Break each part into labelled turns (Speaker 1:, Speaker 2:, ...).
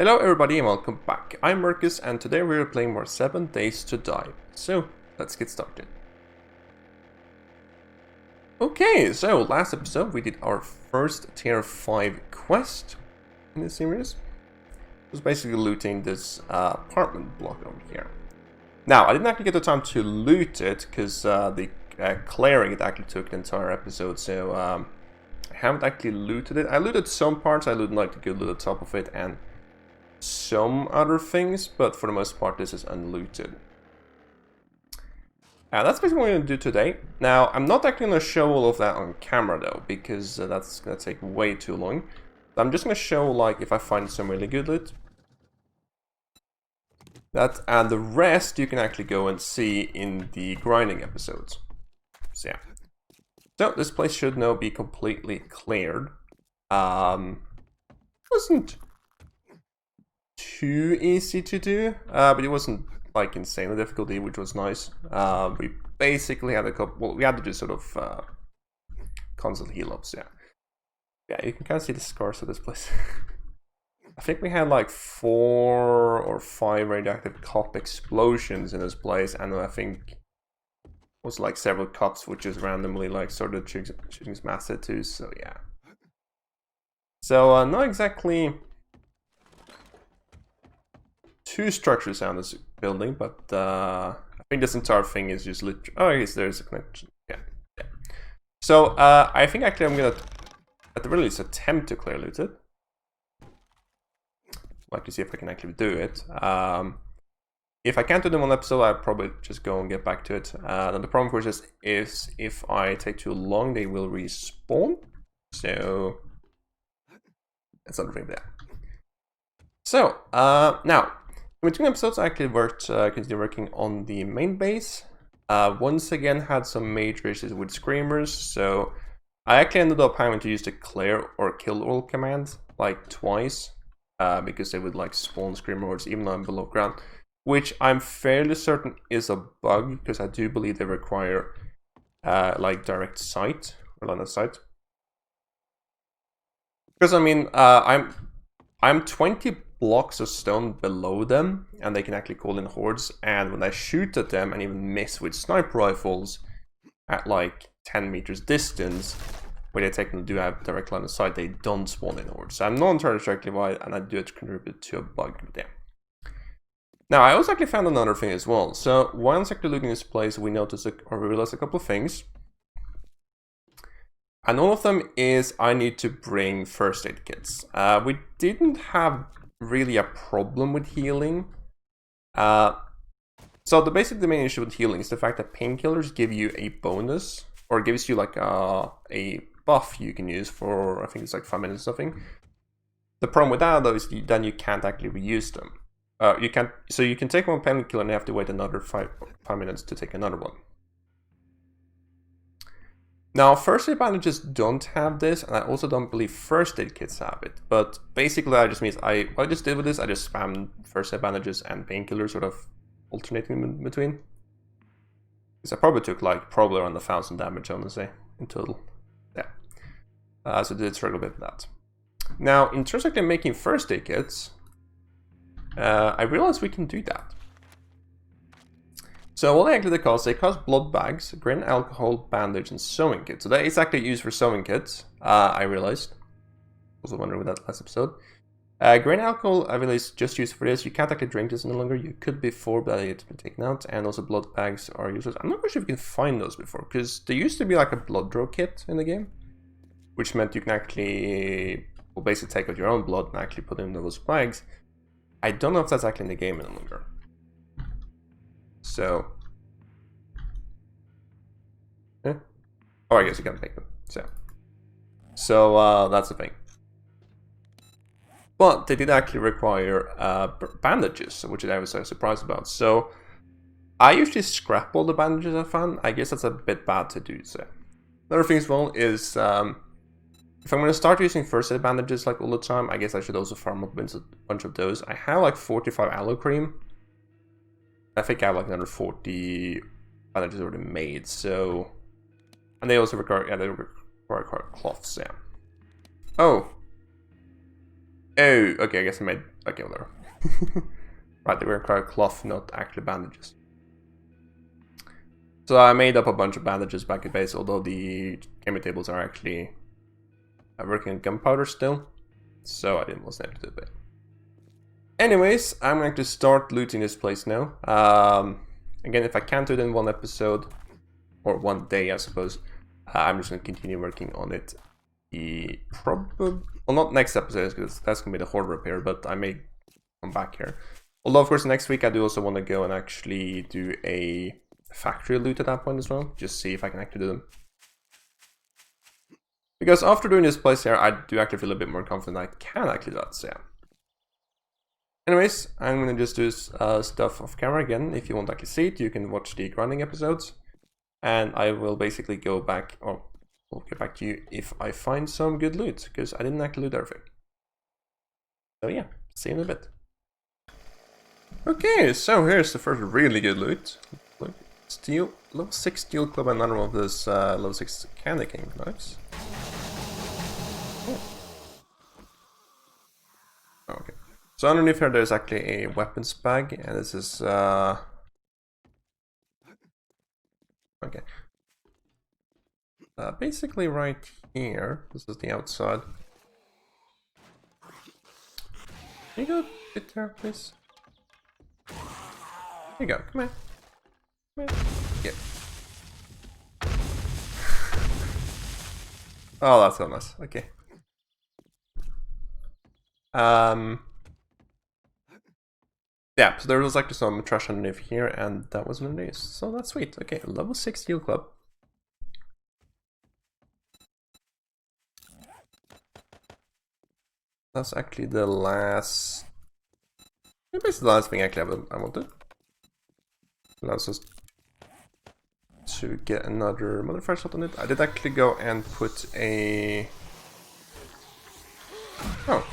Speaker 1: Hello everybody and welcome back. I'm Merces and today we're playing more 7 Days to Die. So, let's get started. Okay, so last episode we did our first tier 5 quest in this series. It was basically looting this apartment block over here. Now, I didn't actually get the time to loot it because the clearing it actually took the entire episode, so I haven't actually looted it. I looted some parts, I looted like the good little top of it and some other things, but for the most part this is unlooted. That's basically what I'm going to do today. Now, I'm not actually going to show all of that on camera though, because that's going to take way too long. I'm just going to show, like, if I find some really good loot. That, and the rest you can actually go and see in the grinding episodes. So yeah. So, this place should now be completely cleared. Wasn't too easy to do, but it wasn't like insanely difficulty, which was nice. We basically had a couple, well, we had to do sort of constant heal ups, yeah. Yeah, you can kind of see the scars of this place. I think we had like 4 or 5 radioactive cop explosions in this place, and I think it was like several cops which just randomly like started shooting massive too, so yeah. So not exactly two structures on this building, but I think this entire thing is just literally... Oh, yes, there's a connection. Yeah. So, I think actually I'm gonna, at the very least, attempt to clear loot it. Like to see if I can actually do it. If I can't do them on episode, I'll probably just go and get back to it. Then the problem, of course, is if I take too long, they will respawn. So, that's another thing there. So, now, in between episodes, I actually worked, continue working on the main base. Once again, had some major issues with screamers, so I actually ended up having to use the clear or kill all command like twice, because they would like spawn screamer hordes even though I'm below ground, which I'm fairly certain is a bug because I do believe they require like direct sight or line of sight. Because I mean, I'm 20 blocks of stone below them, and they can actually call in hordes, and when I shoot at them and even miss with sniper rifles at like 10 meters distance, where they technically do have direct line of sight, they don't spawn in hordes. So I'm not entirely sure exactly why, and I do it to contribute to a bug there. Now, I also actually found another thing as well. So once actually looking at this place, we noticed or we realized a couple of things. And one of them is I need to bring first aid kits. We didn't have really a problem with healing. So basically the main issue with healing is the fact that painkillers give you a bonus, or gives you like a buff you can use for, I think it's like 5 minutes or something. The problem with that though is then you can't actually reuse them. You can't, so you can take one painkiller and you have to wait another 5 minutes to take another one. Now, first aid bandages don't have this, and I also don't believe first aid kits have it. But basically, that just means what I just did with this, I just spammed first aid bandages and painkillers, sort of alternating in between. Because I probably took like around 1,000 damage, I want to say, in total. Yeah. So I did struggle a bit with that. Now, in terms of making first aid kits, I realized we can do that. So what actually they cost blood bags, grain alcohol, bandage, and sewing kits. So that is actually used for sewing kits, I realized. Also wondering with that last episode. Grain alcohol, I realized, just used for this. You can't actually drink this any longer. You could before, but it's been taken out. And also blood bags are useless. I'm not quite sure if you can find those before, because there used to be like a blood draw kit in the game, which meant you can actually, well, basically take out your own blood and actually put in those bags. I don't know if that's actually in the game any longer. So, yeah. Oh, I guess you can make them. So that's the thing. But they did actually require bandages, which I was so surprised about. So I usually scrap all the bandages I found. I guess that's a bit bad to do. So another thing as well is if I'm going to start using first aid bandages like all the time, I guess I should also farm up a bunch of those. I have like 45 aloe cream. I think I have like another 40 bandages already made, so... And they also require, yeah, they require cloths, yeah. Oh! Oh, okay, I guess I made... Okay, whatever. Right, they were cloth, not actually bandages. So I made up a bunch of bandages back at base, although the gaming tables are actually working on gunpowder still. So I wasn't able to do it. Anyways, I'm going to start looting this place now. Again, if I can't do it in one episode, or one day I suppose, I'm just going to continue working on it. Probably, well, not next episode, because that's going to be the horde repair, but I may come back here. Although, of course, next week I do also want to go and actually do a factory loot at that point as well, just see if I can actually do them. Because after doing this place here, I do actually feel a bit more confident I can actually do that, so yeah. Anyways, I'm gonna just do stuff off camera again. If you want to actually see it, you can watch the grinding episodes. And I will basically go back, or we'll get back to you if I find some good loot, because I didn't actually loot everything. So yeah, see you in a bit. Okay, so here's the first really good loot. Look, steel, level 6 steel club and another one of this level 6 candy king knives. Oh. Oh, okay. So underneath here there's actually a weapons bag, and this is okay. Basically right here, this is the outside. Can you go a bit there, please? There you go, come here. Come here. Yeah. Oh, that's so nice, okay. Yeah, so there was actually some trash underneath here, and that was underneath. So that's sweet. Okay, level 6 steel club. That's actually the last... Maybe it's the last thing actually I wanted. Allows us to get another modifier shot on it. I did actually go and put a... Oh.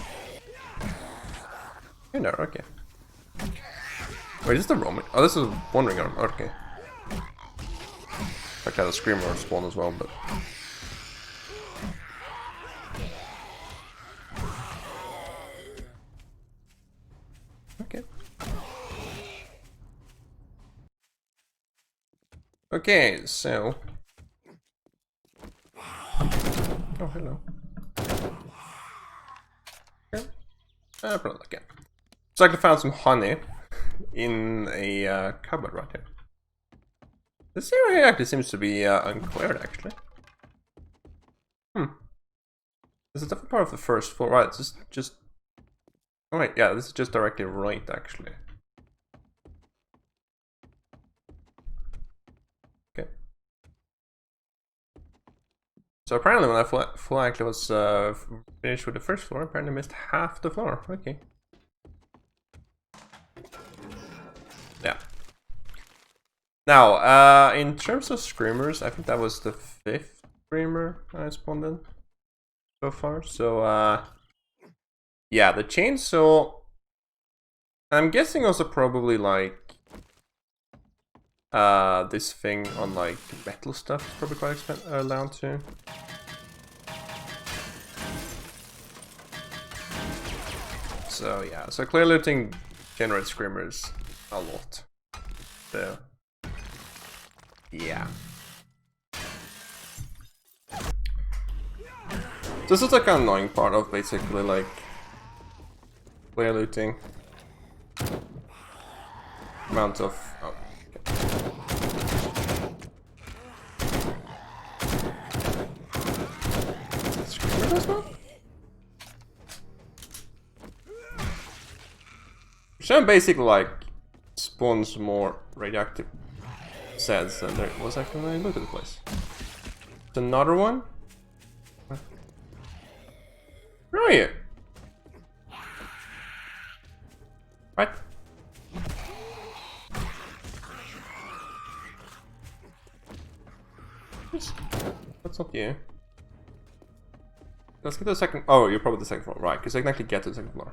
Speaker 1: In there, okay. Wait, is this the roaming? Oh, this is wandering arm. Okay. I had a screamer spawn as well, but... Okay. Okay, so... Oh, hello. Okay. Probably again. So I actually found some honey in a cupboard right here. This area actually seems to be uncleared, actually. This is definitely part of the first floor. Right, it's just... Oh wait, yeah, this is just directly right, actually. Okay. So apparently when I floor actually was finished with the first floor, apparently I missed half the floor. Okay. Yeah. Now, in terms of screamers, I think that was the 5th screamer I spawned in so far. So, yeah, the chainsaw, I'm guessing also probably like this thing on like metal stuff is probably quite allowed to. So yeah, so clear looting generates screamers a lot. So yeah. This is like an annoying part of basically like clear looting. Amount of screamer as well? Which basically like spawns more radioactive sets than there was actually when I looked at the place. It's another one? Where are you? What? That's not you. Let's get to the second. Oh, you're probably the second floor, right? Because I can actually get to the second floor.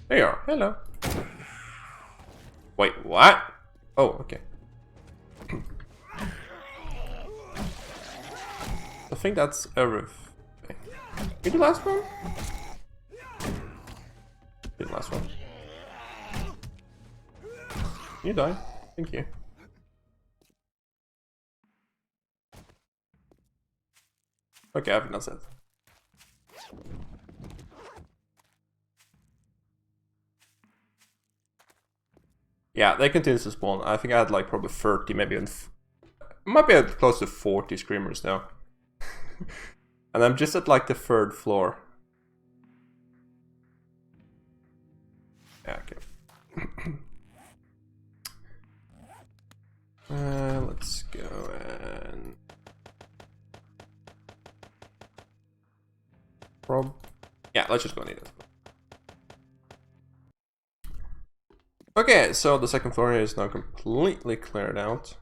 Speaker 1: There you are. Hello. Wait, what? Oh, okay. I think that's everything. You the last one? You die. Thank you. Okay, I think that's it. Yeah, they continue to spawn. I think I had like probably 30, maybe even... might be at close to 40 screamers now. And I'm just at like the 3rd floor. Yeah, okay. Let's go and... Yeah, let's just go need it. Okay, so the 2nd floor here is now completely cleared out.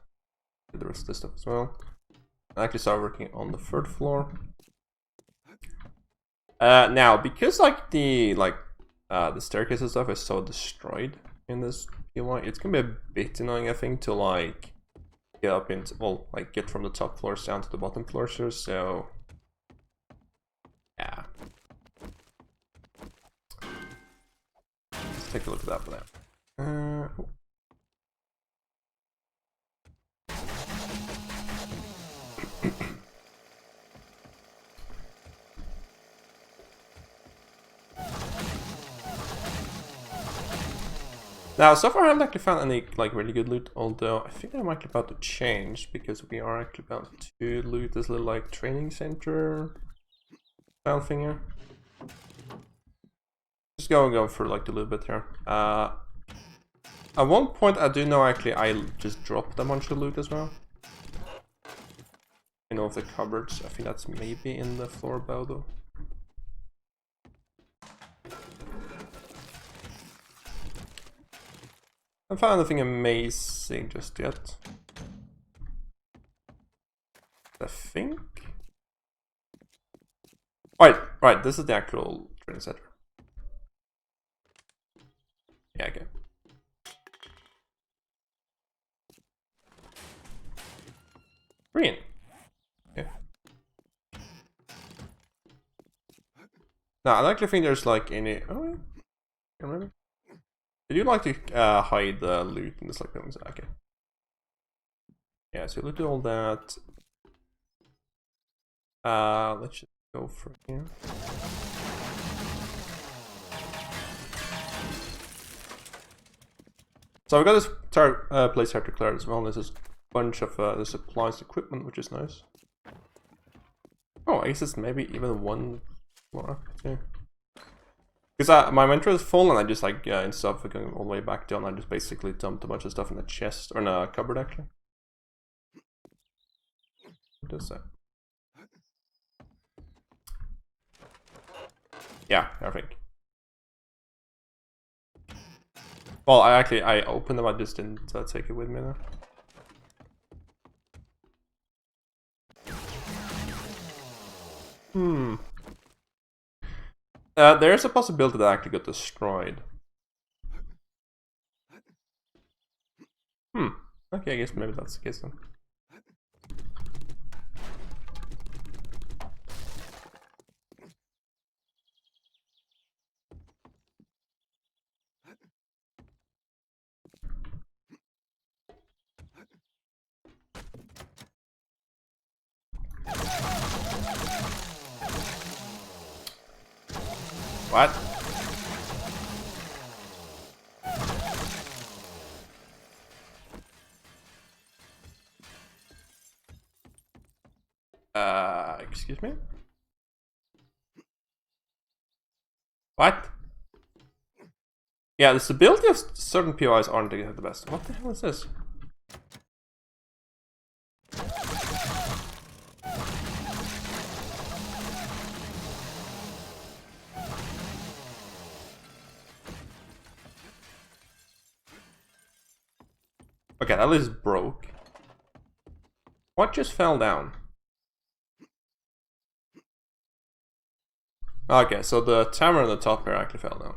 Speaker 1: The rest of this stuff as well. I actually started working on the 3rd floor. Now, because like the staircase and stuff is so destroyed in this UI, it's gonna be a bit annoying, I think, to like get up into, well, like get from the top floors down to the bottom floors here. So yeah, let's take a look at that for now. Now, so far I haven't actually found any like really good loot, although I think I'm actually about to change because we are actually about to loot this little like training center style thing here. Just go for like a little bit here. At one point I do know actually I just dropped a bunch of loot as well. In all of the cupboards. I think that's maybe in the floor bow though. I haven't found anything amazing just yet. I think. Right, this is the actual training center. Yeah, okay. Green. Okay. Now, I actually think there's like any. Oh, yeah. I remember. Did you like to hide the loot in this like buildings? Okay. Yeah, so loot all that. Let's just go for here. So I've got this place here to clear as well. There's a bunch of the supplies equipment, which is nice. Oh, I guess it's maybe even one floor up too. Because my inventory is full, and I just like instead of going all the way back down, I just basically dumped a bunch of stuff in the chest or in a cupboard actually. What is that? Yeah, I think. Well, I opened them. I just didn't take it with me now. There's a possibility that actually got destroyed. Okay, I guess maybe that's the case then. What? Excuse me? What? Yeah, the stability of certain POIs aren't the best. What the hell is this? Okay, that is broke. What just fell down? Okay, so the tower on the top here actually fell down.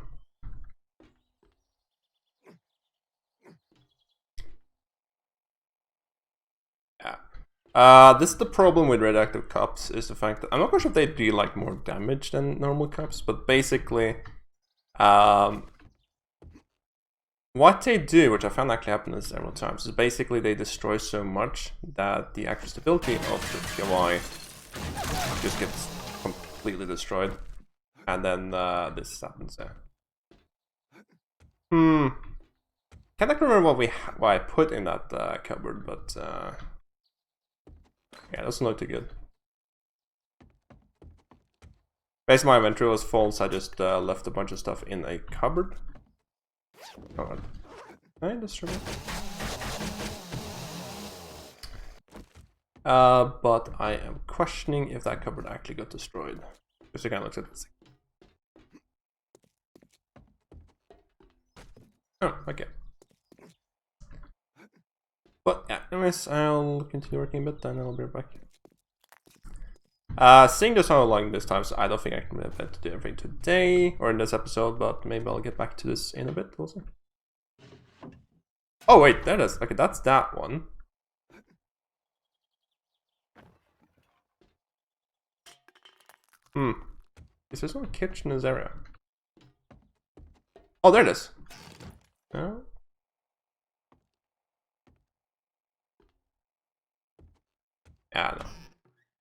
Speaker 1: Yeah. This is the problem with radioactive cups, is the fact that I'm not quite sure if they do like more damage than normal cups, but basically, what they do, which I found actually happen several times, is basically they destroy so much that the actual stability of the POI just gets completely destroyed. And then this happens there. Can't actually remember what I put in that cupboard, but yeah, doesn't look too good. Basically, my inventory was full, so I just left a bunch of stuff in a cupboard. Oh, I destroyed it. But I am questioning if that cupboard actually got destroyed. Because it kind of looks at this. Oh, okay. But yeah, anyways, I'll continue working a bit, then I'll be right back. Seeing just how long this time, so I don't think I can be able to do everything today or in this episode, but maybe I'll get back to this in a bit. We'll see. Oh wait, there it is. Okay, that's that one. Is there no kitchen in this area? Oh, there it is. No. Yeah, no.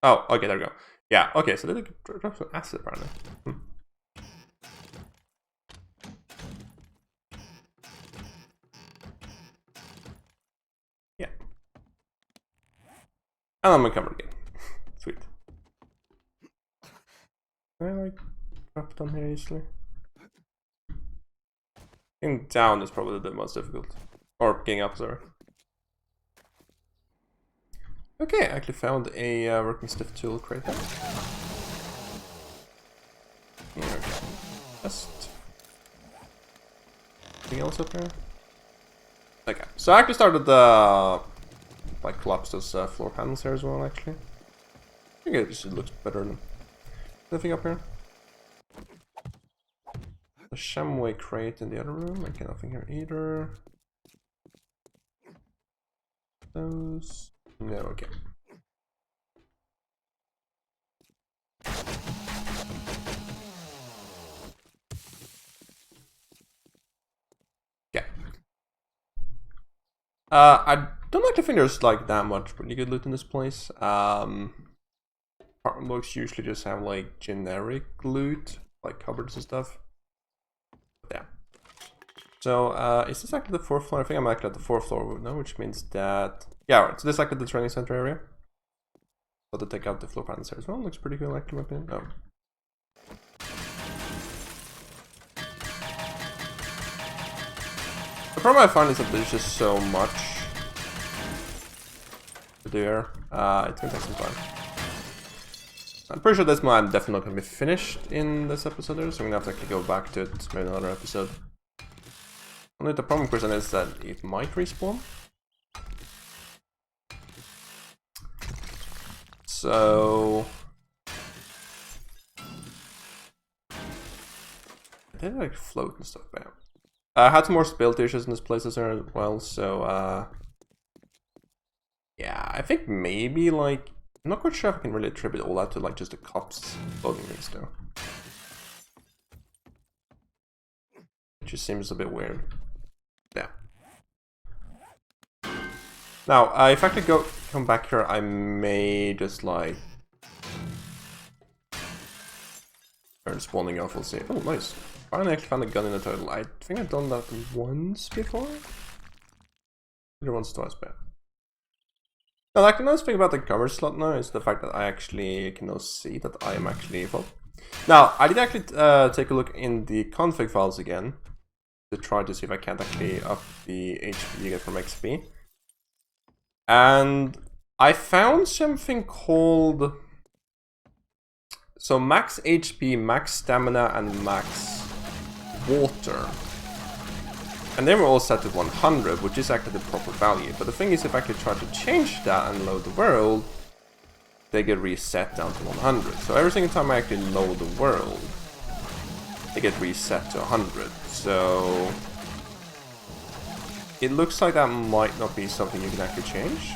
Speaker 1: Oh, okay, there we go. Yeah, okay, so they drop some acid apparently. Yeah. And I'm covered again. Sweet. Can I like drop down here easily? Getting down is probably the most difficult. Or getting up, sorry. Okay, I actually found a working stiff tool crate here. Okay. Just... anything else up here? Okay, so I actually started like collapse those floor panels here as well, actually. I think it just looks better than anything up here. The chamois crate in the other room. Okay, nothing here either. Those. No, okay. Yeah. I don't like to think there's like that much really good loot in this place. Apartment blocks usually just have like generic loot, like cupboards and stuff. Yeah. So, is this actually the 4th floor? I think I'm actually at the 4th floor now, which means that... yeah, right. So this is actually the training center area. So to take out the floor panels there as well. Looks pretty cool, actually, in my opinion. Oh. The problem I find is that there's just so much to do here. It's gonna take some time. I'm pretty sure this one I'm definitely not going to be finished in this episode here, so I'm going to have to actually go back to it maybe another episode. Only the problem, person, is that it might respawn. So... they like float and stuff, man. I had some more spill issues in this place as well, so yeah, I think maybe like... I'm not quite sure if I can really attribute all that to like just the cops floating things though. It just seems a bit weird. Yeah. Now, if I could come back here, I may just like... turn spawning off, we'll see. Oh, nice. Finally actually found a gun in the turtle. I think I've done that once before? Either once, twice, but... now, like, the nice thing about the cover slot now is the fact that I actually can now see that I am actually full. Now, I did actually take a look in the config files again to try to see if I can't actually up the HP you get from XP. And I found something called... so max HP, max stamina, and max water. And they were all set to 100, which is actually the proper value. But the thing is, if I could try to change that and load the world, they get reset down to 100. So every single time I actually load the world, they get reset to 100. So it looks like that might not be something you can actually change.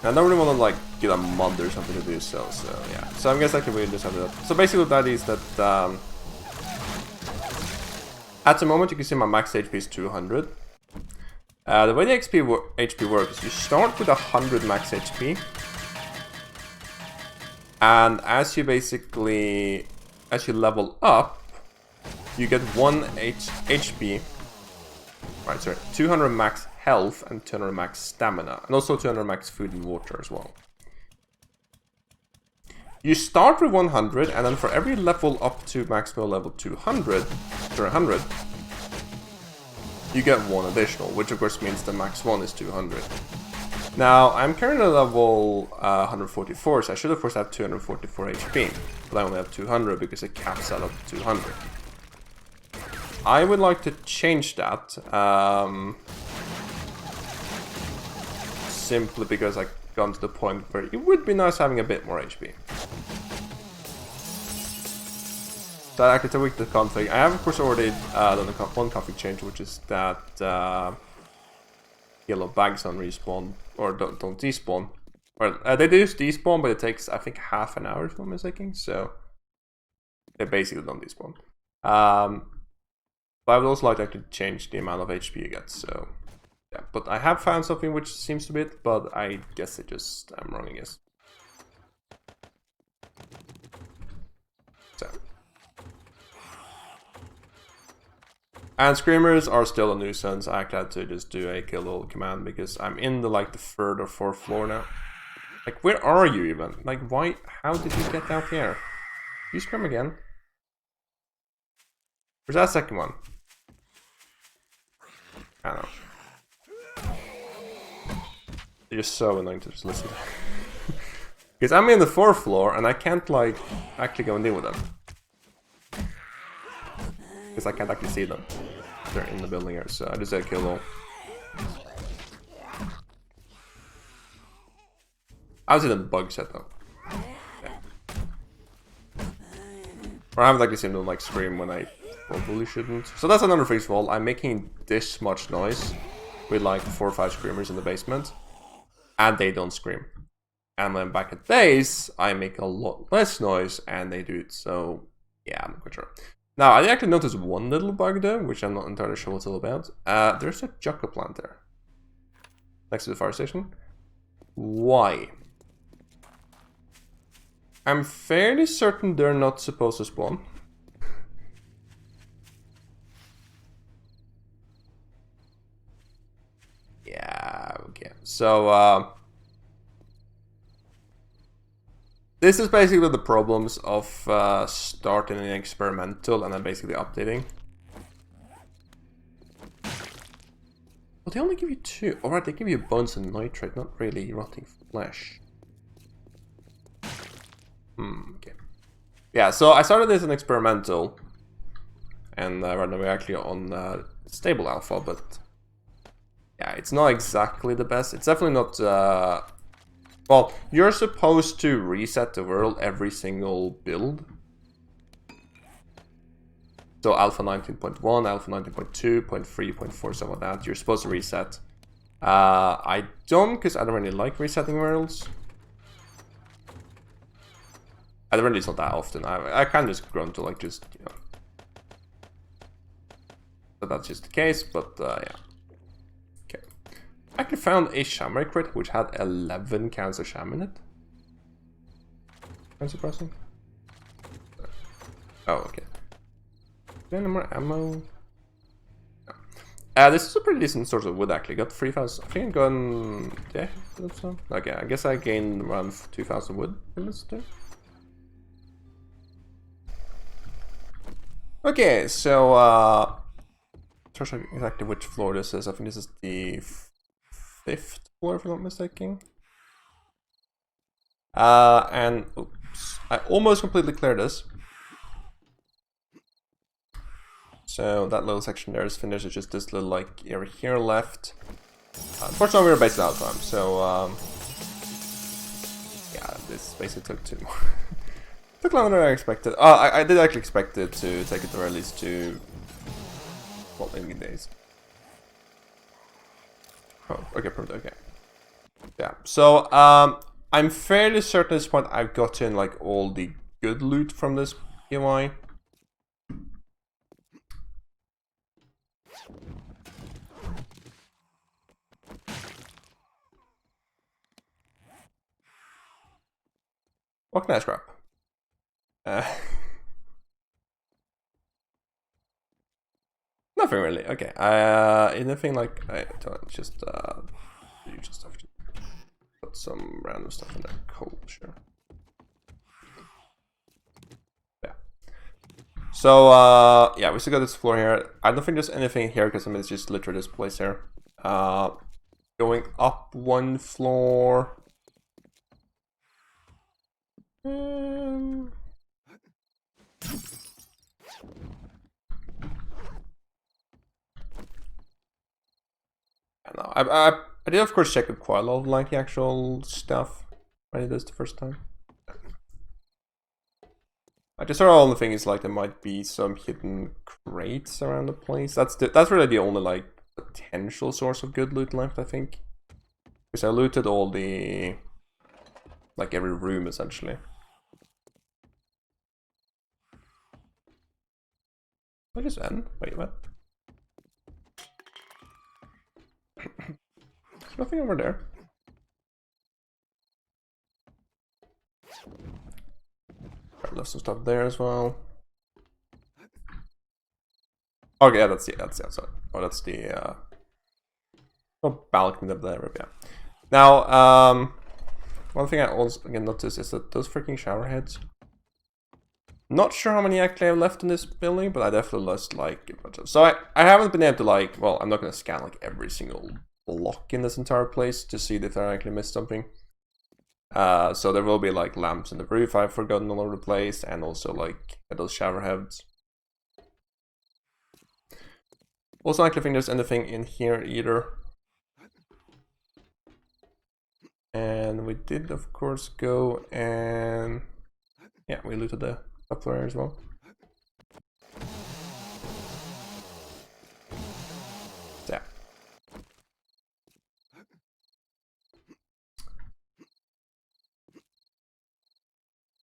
Speaker 1: I don't really want to like get a mod or something to do so yeah. So I guess I can really just have that. So basically what that is that At the moment, you can see my max HP is 200. The way the HP works is you start with 100 max HP. And as you level up, you get 1 HP. Right, sorry, 200 max health and 200 max stamina. And also 200 max food and water as well. You start with 100, and then for every level up to maximum level 200, or 100, you get 1 additional, which of course means the max 1 is 200. Now, I'm currently level 144, so I should of course have 244 HP, but I only have 200 because it caps out at 200. I would like to change that, simply because I gone to the point where it would be nice having a bit more HP. So I can tweak the config. I have of course already done one config change, which is that yellow bags on respawn, or don't despawn. Well, they do despawn, but it takes I think half an hour if I'm not mistaken, so they basically don't despawn. But I would also like to actually change the amount of HP you get, so yeah. But I have found something which seems to be it, but I guess I'm wrong, I guess. So. And screamers are still a nuisance. I actually had to just do a kill all command because I'm in the like the 3rd or 4th floor now. Like, where are you even? Like, why? How did you get out here? You scream again. Where's that second one? I don't know. They're just so annoying to just listen to. Because I'm in the 4th floor and I can't like actually go and deal with them. Because I can't actually see them. They're in the building here, so I just said kill all. I was in a bug set though. Yeah. Or I haven't actually seen them like scream when I probably shouldn't. So that's another thing's fault. I'm making this much noise with like 4 or 5 screamers in the basement, and they don't scream. And when I'm back at base, I make a lot less noise, and they do it. So yeah, I'm not quite sure. Now, I actually noticed one little bug though, which I'm not entirely sure what it's all about. There's a Jucca plant there. Next to the fire station. Why? I'm fairly certain they're not supposed to spawn. Yeah, okay. So, this is basically the problems of starting an experimental and then basically updating. Well, they only give you 2. Alright, they give you bones and nitrate, not really rotting flesh. Okay. Yeah, so I started this in experimental. And right now we're actually on stable alpha, but yeah, it's not exactly the best. It's definitely not... well, you're supposed to reset the world every single build. So alpha 19.1, alpha 19.2, 0.3, 0.4, something like that. You're supposed to reset. I don't, because I don't really like resetting worlds. I don't really, it's not that often. I kind of just grown to like just, you know. So that's just the case, but yeah. Okay. I actually found a Shamrock crit which had 11 cancer sham in it. Kind of surprising. Oh, okay. Is there any more ammo? No. This is a pretty decent source of wood actually. Got 3,000. I think I got. Yeah, so. Okay, I guess I gained around 2,000 wood in this too. Okay, so not sure exactly which floor this is. I think this is the 5th floor, if I'm not mistaken. And oops, I almost completely cleared this. So that little section there is finished. It's just this little like area here left. Unfortunately, we were based out of time, so yeah, this basically took 2 more. Took longer than I expected. I did actually expect it to take it to at least 2, well, maybe days. Oh, okay, perfect, okay. Yeah, so, I'm fairly certain at this point I've gotten, like, all the good loot from this POI. What can I scrap? Nothing really. Okay. Anything like I don't just you just have to put some random stuff in there. Cool, sure. Yeah. So yeah, we still got this floor here. I don't think there's anything here because I mean it's just literally this place here. Going up one floor. I don't know. I did of course check with quite a lot of like the actual stuff when I did this the first time. I just saw all the thing is like there might be some hidden crates around the place. That's really the only like potential source of good loot left, I think. Because I looted all the like every room essentially. What is N? Wait, what? There's nothing over there. I left some stuff there as well. Okay, yeah, that's the outside. Oh, that's the balcony up there. Yeah. Now, one thing I also again noticed is that those freaking shower heads. Not sure how many actually I have left in this building, but I definitely lost like a bunch of. So I haven't been able to like. Well, I'm not gonna scan like every single block in this entire place to see if I actually missed something. So there will be like lamps in the roof I've forgotten all over the place, and also like those shower heads. Also, I don't think there's anything in here either. And we did, of course, go and yeah, we looted the top floor as well. So,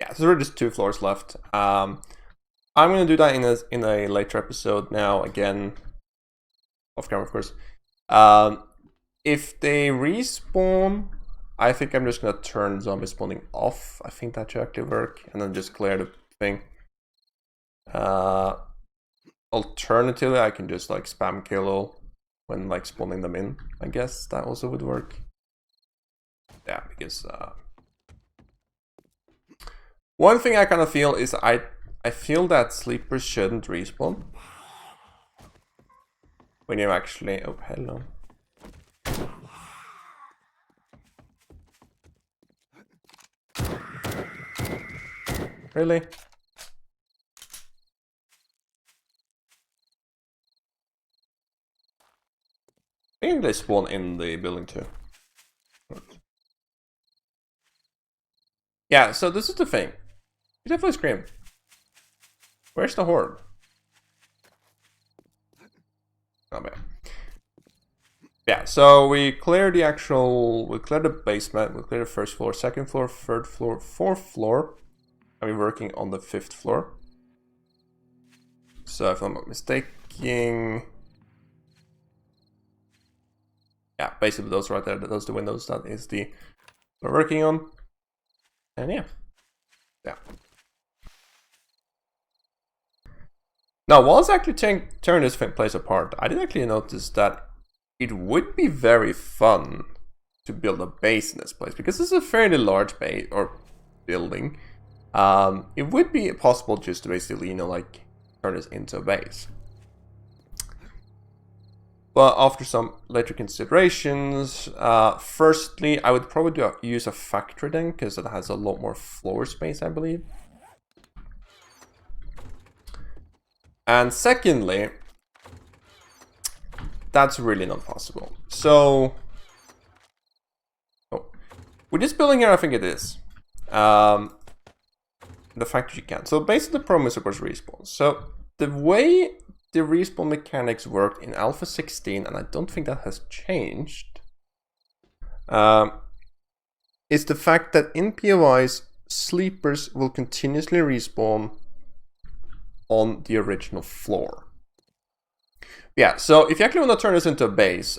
Speaker 1: yeah, so there are just 2 floors left. I'm gonna do that in a later episode now, again, off camera, of course. If they respawn, I think I'm just gonna turn zombie spawning off. I think that should actually work, and then just clear the thing. Alternatively, I can just like spam kill all when like spawning them in. I guess that also would work. Yeah, because one thing I kind of feel is I feel that sleepers shouldn't respawn when you actually. Oh, hello. Really? I think they spawn in the building too. Yeah, so this is the thing. You definitely scream. Where's the horde? Oh man. Yeah, so we cleared the basement, we cleared the first floor, second floor, third floor, fourth floor. I've been working on the 5th floor. So if I'm not mistaken, yeah, basically those right there, those are the windows, that is the we're working on. And yeah. Now, whilst actually tearing this place apart, I did actually notice that it would be very fun to build a base in this place, because this is a fairly large base or building. It would be possible just to basically, you know, like turn this into a base. But after some later considerations, firstly, I would probably use a factory then, because it has a lot more floor space, I believe. And secondly, that's really not possible. So, with this building here, I think it is. The fact that you can. So basically the problem is of course respawn. So the way the respawn mechanics worked in Alpha 16, and I don't think that has changed, is the fact that in POIs, sleepers will continuously respawn on the original floor. Yeah, so if you actually want to turn this into a base,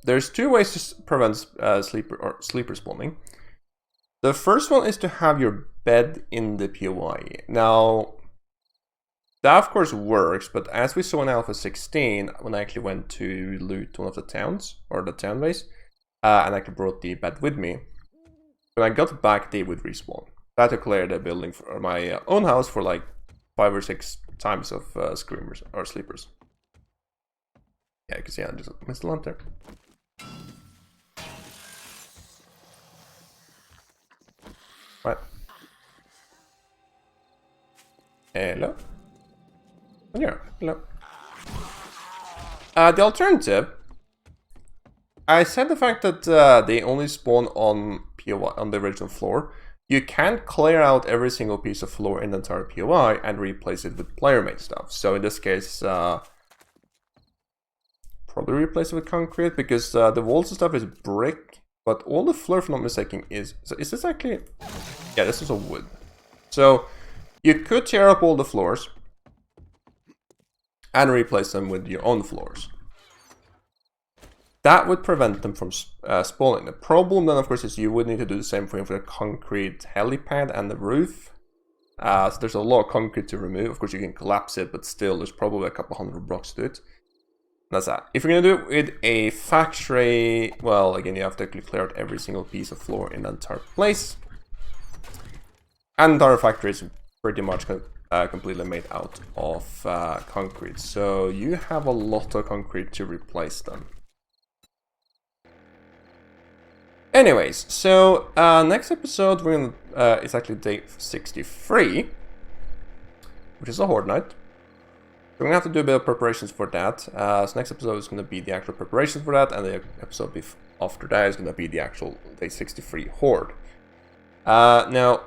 Speaker 1: there's 2 ways to prevent sleeper spawning. The first one is to have your bed in the POI. Now, that of course works, but as we saw in Alpha 16, when I actually went to loot one of the towns, or the town base, and I actually brought the bed with me, when I got back, they would respawn. I had to clear the building for my own house for like 5 or 6 times of screamers or sleepers. Yeah, you can see I just missed the lamp there. Right. Hello. Yeah, hello. The alternative, I said the fact that they only spawn on POI on the original floor. You can't clear out every single piece of floor in the entire POI and replace it with player-made stuff. So in this case, probably replace it with concrete, because the walls and stuff is brick, but all the floor, if I'm not mistaken, is... So is this actually... Yeah, this is a wood. So you could tear up all the floors and replace them with your own floors. That would prevent them from spawning. The problem then, of course, is you would need to do the same thing for the concrete helipad and the roof. So there's a lot of concrete to remove. Of course, you can collapse it, but still, there's probably a couple hundred blocks to it. That's that. If you're going to do it with a factory, well, again, you have to clear out every single piece of floor in the entire place. And the entire factory is pretty much completely made out of concrete. So you have a lot of concrete to replace them. Anyways, so next episode we're gonna it's actually day 63, which is a Horde night. So we're gonna have to do a bit of preparations for that. So next episode is gonna be the actual preparations for that, and the episode after that is gonna be the actual day 63 Horde. Now,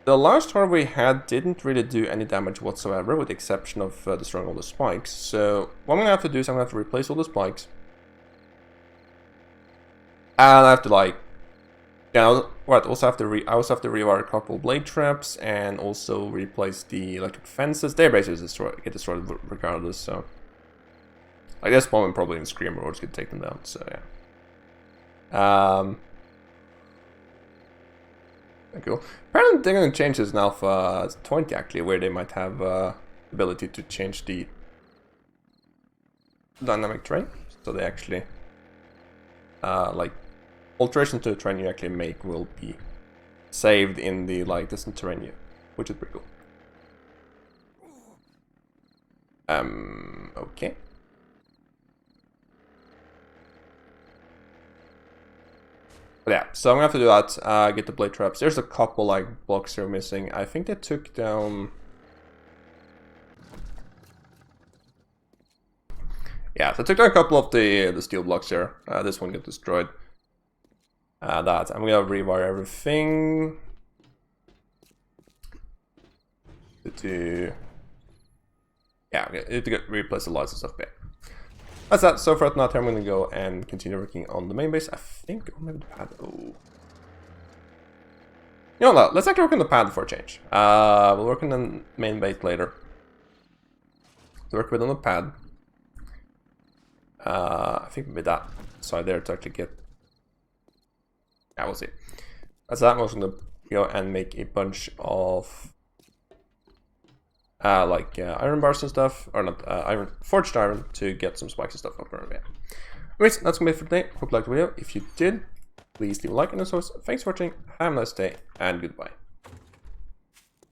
Speaker 1: the last Horde we had didn't really do any damage whatsoever, with the exception of destroying all the spikes. So what I'm gonna have to do is I'm gonna have to replace all the spikes, and I have to like. Yeah, I also have to rewire a couple blade traps and also replace the electric fences. They're basically get destroyed regardless. So, I guess spawn probably in Screamer Hordes could take them down. So yeah. Cool. Apparently they're going to change this in Alpha 20 actually, where they might have ability to change the dynamic terrain. So they actually like. Alteration to the terrain you actually make will be saved in the like distant terrain, which is pretty cool. Okay. But yeah, so I'm gonna have to do that. Get the blade traps. There's a couple like blocks here missing. I think they took down. Yeah, so I took down a couple of the steel blocks here. This one got destroyed. That I'm gonna rewire everything to replace the lights and stuff. Yeah. That's that. So for now, I'm gonna go and continue working on the main base. I think maybe the pad. Oh, you know what? Let's actually work on the pad for a change. We'll work on the main base later. To work with on the pad. I think maybe that side there to actually get. Yeah, we'll see. That's that. I'm also gonna go and make a bunch of iron bars and stuff, or not forged iron to get some spikes and stuff up around. Yeah. Anyways, that's gonna be it for today. Hope you liked the video. If you did, please leave a like, and as always, thanks for watching. Have a nice day and goodbye.